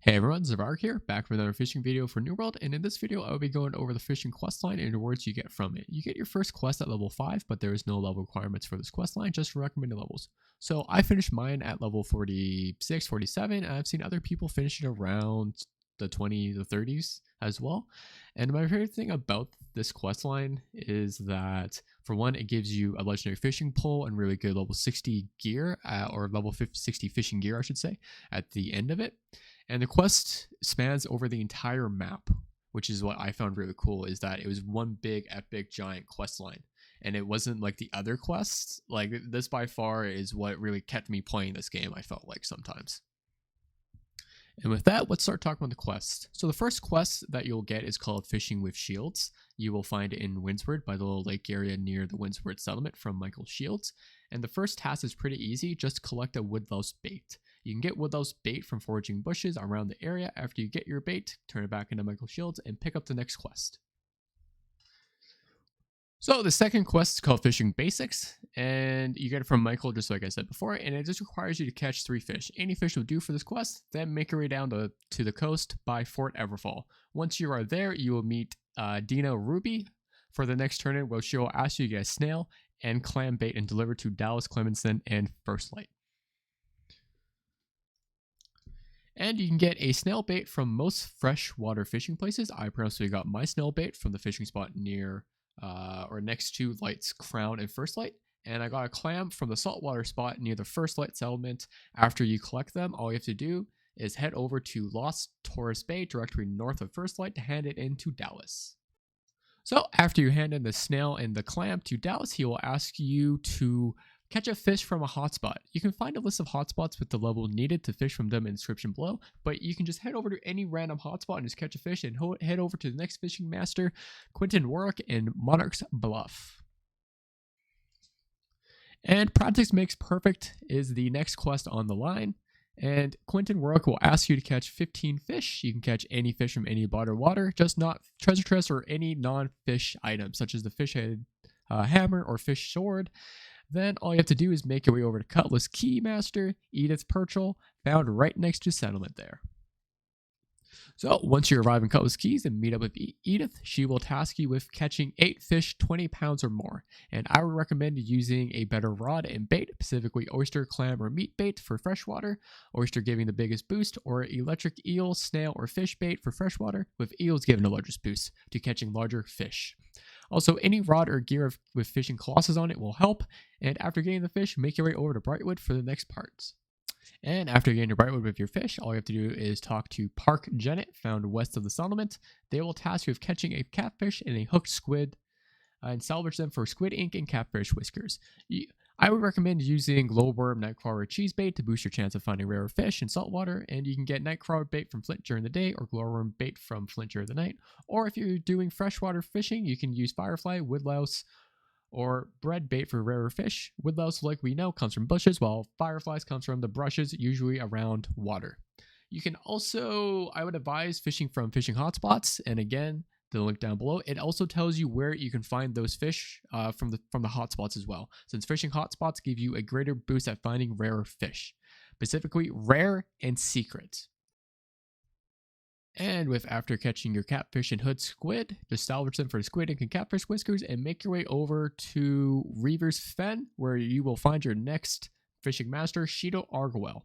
Hey everyone, Zavark here, back with another fishing video for New World, and in this video I'll be going over the fishing quest line and the rewards you get from it. You get your first quest at level 5, but there is no level requirements for this quest line, just recommended levels. So I finished mine at level 46, 47, and I've seen other people finishing around the 20 to 30s as well. And my favorite thing about this quest line is that, for one, it gives you a legendary fishing pole and really good level 60 gear, or level 60 fishing gear I should say, at the end of it. And the quest spans over the entire map, which is what I found really cool, is that it was one big epic giant quest line. And it wasn't like the other quests. Like, this by far is what really kept me playing this game, I felt like sometimes. And with that, let's start talking about the quests. So the first quest that you'll get is called Fishing with Shields. You will find it in Windsward by the little lake area near the Windsward settlement from Michael Shields. And the first task is pretty easy, just collect a woodlouse bait. You can get woodlouse bait from foraging bushes around the area. After you get your bait, turn it back into Michael Shields and pick up the next quest. So the second quest is called Fishing Basics, and you get it from Michael, just like I said before, and it just requires you to catch 3 fish. Any fish will do for this quest, then make your way down to the coast by Fort Everfall. Once you are there, you will meet Dina Ruby for the next tournament, where she will ask you to get a snail and clam bait and deliver to Dallas Clemenson and First Light. And you can get a snail bait from most freshwater fishing places. I personally got my snail bait from the fishing spot near or next to Light's Crown and First Light. And I got a clam from the saltwater spot near the First Light settlement. After you collect them, all you have to do is head over to Lost Taurus Bay, directly north of First Light, to hand it in to Dallas. So after you hand in the snail and the clam to Dallas, he will ask you to catch a fish from a hotspot. You can find a list of hotspots with the level needed to fish from them in the description below, but you can just head over to any random hotspot and just catch a fish and head over to the next fishing master, Quentin Warwick in Monarch's Bluff. And Practice Makes Perfect is the next quest on the line. And Quentin Warwick will ask you to catch 15 fish. You can catch any fish from any bottled water, just not treasure chest or any non-fish items, such as the fish-headed hammer or fish sword. Then all you have to do is make your way over to Cutlass Keymaster, Edith Purchell, found right next to settlement there. So once you arrive in Cutlass Keys and meet up with Edith, she will task you with catching 8 fish 20 pounds or more. And I would recommend using a better rod and bait, specifically oyster, clam, or meat bait for freshwater, oyster giving the biggest boost, or electric eel, snail, or fish bait for freshwater, with eels giving the largest boost to catching larger fish. Also, any rod or gear with fishing colossus on it will help, and after getting the fish, make your way over to Brightwood for the next parts. And after getting to Brightwood with your fish, all you have to do is talk to Park Jennett, found west of the settlement. They will task you with catching a catfish and a hooked squid, and salvage them for squid ink and catfish whiskers. I would recommend using glowworm, nightcrawler, or cheese bait to boost your chance of finding rarer fish in saltwater, and you can get nightcrawler bait from Flint during the day or glowworm bait from Flint during the night. Or if you're doing freshwater fishing, you can use firefly, woodlouse, or bread bait for rarer fish. Woodlouse, like we know, comes from bushes, while fireflies comes from the brushes, usually around water. You can also, I would advise fishing from fishing hotspots, and again, the link down below. It also tells you where you can find those fish from the hotspots as well, since fishing hotspots give you a greater boost at finding rarer fish, specifically rare and secret. And after catching your catfish and hood squid, just salvage them for squid ink and catfish whiskers and make your way over to Reaver's Fen, where you will find your next fishing master, Shido Argwell.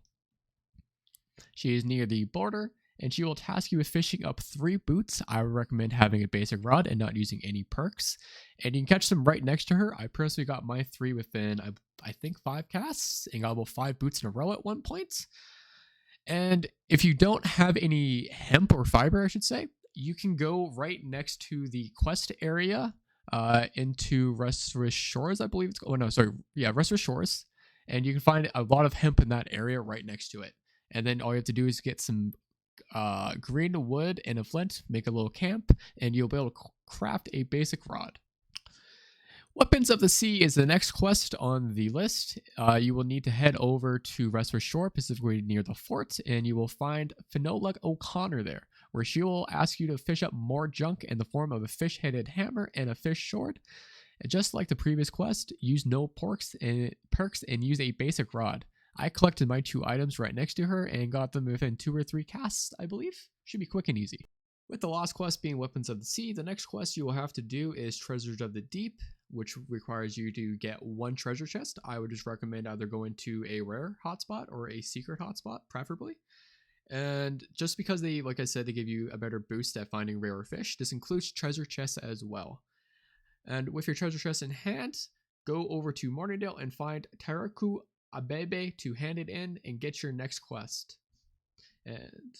She is near the border, and she will task you with fishing up 3 boots. I would recommend having a basic rod and not using any perks. And you can catch them right next to her. I personally got my 3 within, I think, 5 casts, and got about 5 boots in a row at one point. And if you don't have any hemp or fiber, I should say, you can go right next to the quest area into Restless Shores, I believe it's called. Oh, no, sorry. Yeah, Restless Shores. And you can find a lot of hemp in that area right next to it. And then all you have to do is get some green wood and a flint, make a little camp, and you'll be able to craft a basic rod. Weapons of the Sea is the next quest on the list. You will need to head over to Restless Shore, specifically near the fort, and you will find Finola O'Connor there, where she will ask you to fish up more junk in the form of a fish-headed hammer and a fish sword. And just like the previous quest, use no perks and use a basic rod. I collected my 2 items right next to her and got them within 2 or 3 casts, I believe. Should be quick and easy. With the last quest being Weapons of the Sea, the next quest you will have to do is Treasures of the Deep, which requires you to get 1 treasure chest. I would just recommend either going to a rare hotspot or a secret hotspot, preferably. And just because they, like I said, they give you a better boost at finding rarer fish, this includes treasure chests as well. And with your treasure chest in hand, go over to Martindale and find Taraku Abebe to hand it in and get your next quest. And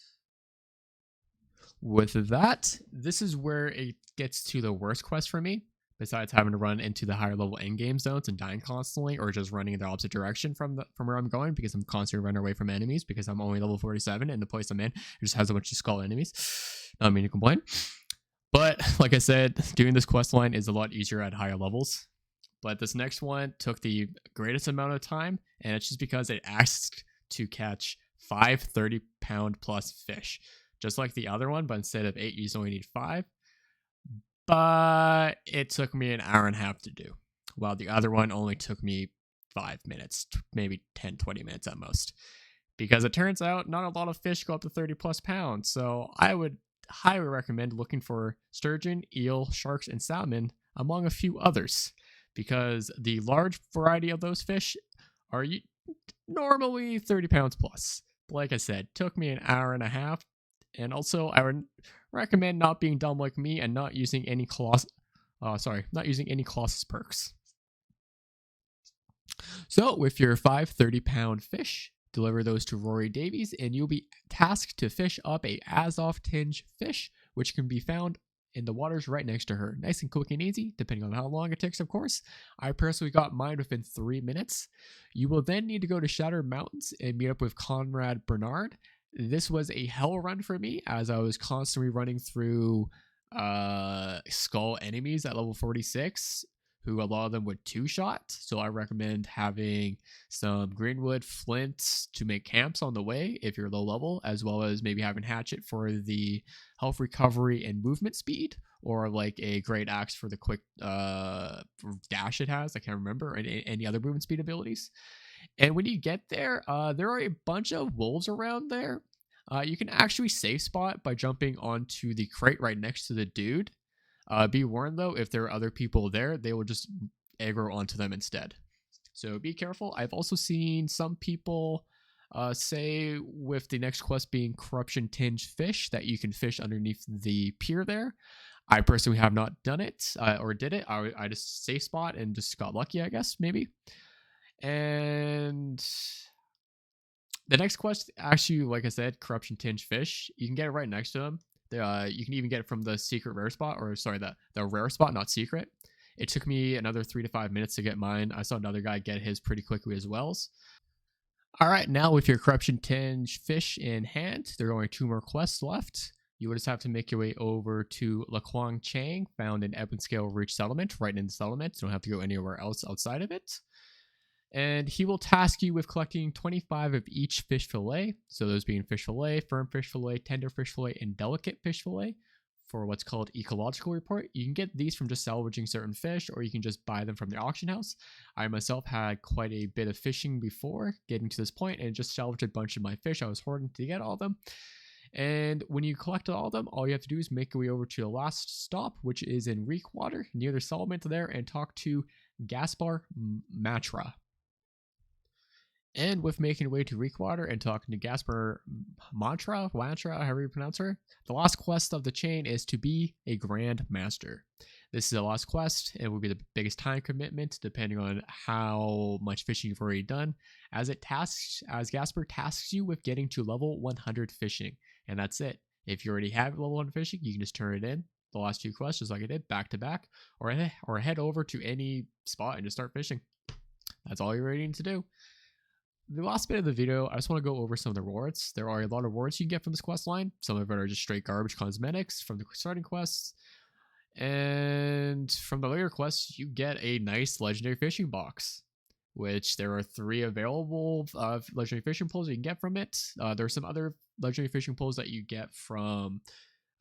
with that, this is where it gets to the worst quest for me, besides having to run into the higher level endgame zones and dying constantly, or just running in the opposite direction from where I'm going, because I'm constantly running away from enemies because I'm only level 47 and the place I'm in just has a bunch of skull enemies. Not mean to complain. But like I said, doing this quest line is a lot easier at higher levels. But this next one took the greatest amount of time, and it's just because it asked to catch 5 30-pound plus fish. Just like the other one, but instead of 8, you just only need 5. But it took me an hour and a half to do, while the other one only took me 5 minutes, maybe 10, 20 minutes at most. Because it turns out not a lot of fish go up to 30 plus pounds, so I would highly recommend looking for sturgeon, eel, sharks, and salmon, among a few others, because the large variety of those fish are normally 30 pounds plus. But like I said, took me an hour and a half, and also I would recommend not being dumb like me and not using any Colossus perks. So with your 5 30-pound fish, deliver those to Rory Davies, and you'll be tasked to fish up a Azov tinge fish, which can be found in the waters right next to her. Nice and quick and easy, depending on how long it takes, of course. I personally got mine within 3 minutes. You will then need to go to Shattered Mountains and meet up with Conrad Bernard. This was a hell run for me, as I was constantly running through skull enemies at level 46, who a lot of them would 2-shot. So I recommend having some greenwood, flint to make camps on the way if you're low level, as well as maybe having hatchet for the health recovery and movement speed, or like a great axe for the quick dash it has. I can't remember any other movement speed abilities. And when you get there, there are a bunch of wolves around there. You can actually safe spot by jumping onto the crate right next to the dude. Be warned though, if there are other people there, they will just aggro onto them instead. So be careful. I've also seen some people say with the next quest being Corruption Tinged Fish that you can fish underneath the pier there. I personally have not done it or did it. I just safe spot and just got lucky, I guess, maybe. And the next quest, actually, like I said, Corruption Tinged Fish. You can get it right next to them. You can even get it from the secret rare spot, or sorry, the rare spot, not secret. It took me another 3 to 5 minutes to get mine. I saw another guy get his pretty quickly as well. All right, now with your Corruption Tinged Fish in hand, there are only 2 more quests left. You would just have to make your way over to Laquang Chang, found in Ebonscale Reach Settlement, right in the settlement. You don't have to go anywhere else outside of it. And he will task you with collecting 25 of each fish fillet. So those being fish fillet, firm fish fillet, tender fish fillet, and delicate fish fillet for what's called ecological report. You can get these from just salvaging certain fish, or you can just buy them from the auction house. I myself had quite a bit of fishing before getting to this point and just salvaged a bunch of my fish. I was hoarding to get all of them. And when you collect all of them, all you have to do is make your way over to the last stop, which is in Reekwater, near the settlement there, and talk to Gaspar Matra. And with making your way to Reekwater and talking to Gaspar Mantra, however you pronounce her, the last quest of the chain is to be a Grand Master. This is the last quest. It will be the biggest time commitment, depending on how much fishing you've already done, as Gaspar tasks you with getting to level 100 fishing. And that's it. If you already have level 100 fishing, you can just turn it in. The last 2 quests, just like I did, back to back, or head over to any spot and just start fishing. That's all you're really need to do. The last bit of the video, I just want to go over some of the rewards. There are a lot of rewards you can get from this quest line. Some of it are just straight garbage cosmetics from the starting quests. And from the later quests, you get a nice legendary fishing box, which there are 3 available legendary fishing poles you can get from it. There are some other legendary fishing poles that you get from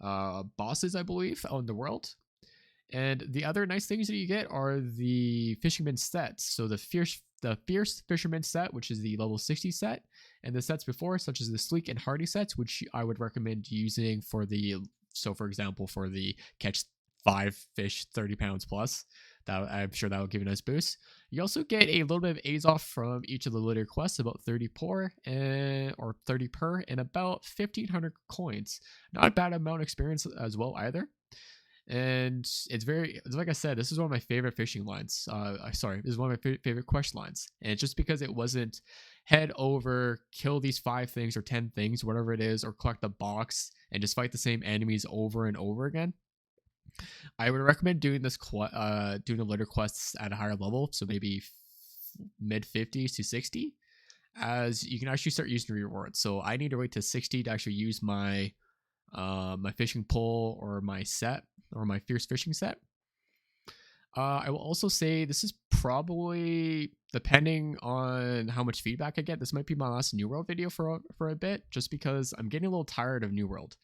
bosses, I believe, out in the world. And the other nice things that you get are the fisherman sets. So the the Fierce Fisherman set, which is the level 60 set, and the sets before, such as the Sleek and Hardy sets, which I would recommend using for the, so for example, for the catch 5 fish 30 pounds plus. That, I'm sure that will give you a nice boost. You also get a little bit of A's off from each of the later quests, about 30 per, or 30 per, and about 1,500 coins. Not a bad amount of experience as well either. And it's like I said, this is one of my favorite fishing lines. Sorry, this is one of my favorite quest lines. And it's just because it wasn't head over, kill these 5 things or 10 things, whatever it is, or collect the box and just fight the same enemies over and over again. I would recommend doing this doing the later quests at a higher level, so maybe mid 50s to 60, as you can actually start using rewards. So I need to wait to 60 to actually use my my fishing pole or my set, or my fierce fishing set. I will also say this is probably, depending on how much feedback I get, this might be my last New World video for a bit, just because I'm getting a little tired of New World.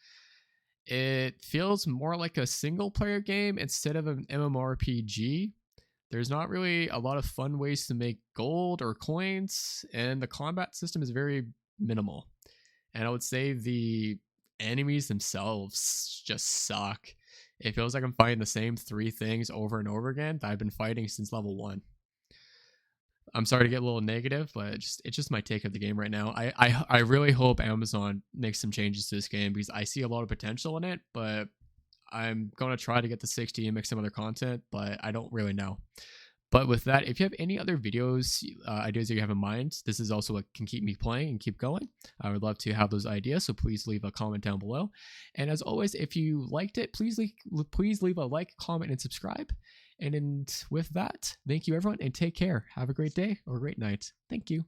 It feels more like a single player game instead of an MMORPG. There's not really a lot of fun ways to make gold or coins, and the combat system is very minimal. And I would say the enemies themselves just suck. It feels like I'm fighting the same 3 things over and over again that I've been fighting since level 1. I'm sorry to get a little negative, but it's just my take of the game right now. I really hope Amazon makes some changes to this game, because I see a lot of potential in it, but I'm going to try to get to 60 and make some other content, but I don't really know. But with that, if you have any other videos, ideas that you have in mind, this is also what can keep me playing and keep going. I would love to have those ideas, so please leave a comment down below. And as always, if you liked it, please leave a like, comment, and subscribe. And with that, thank you everyone, and take care. Have a great day or a great night. Thank you.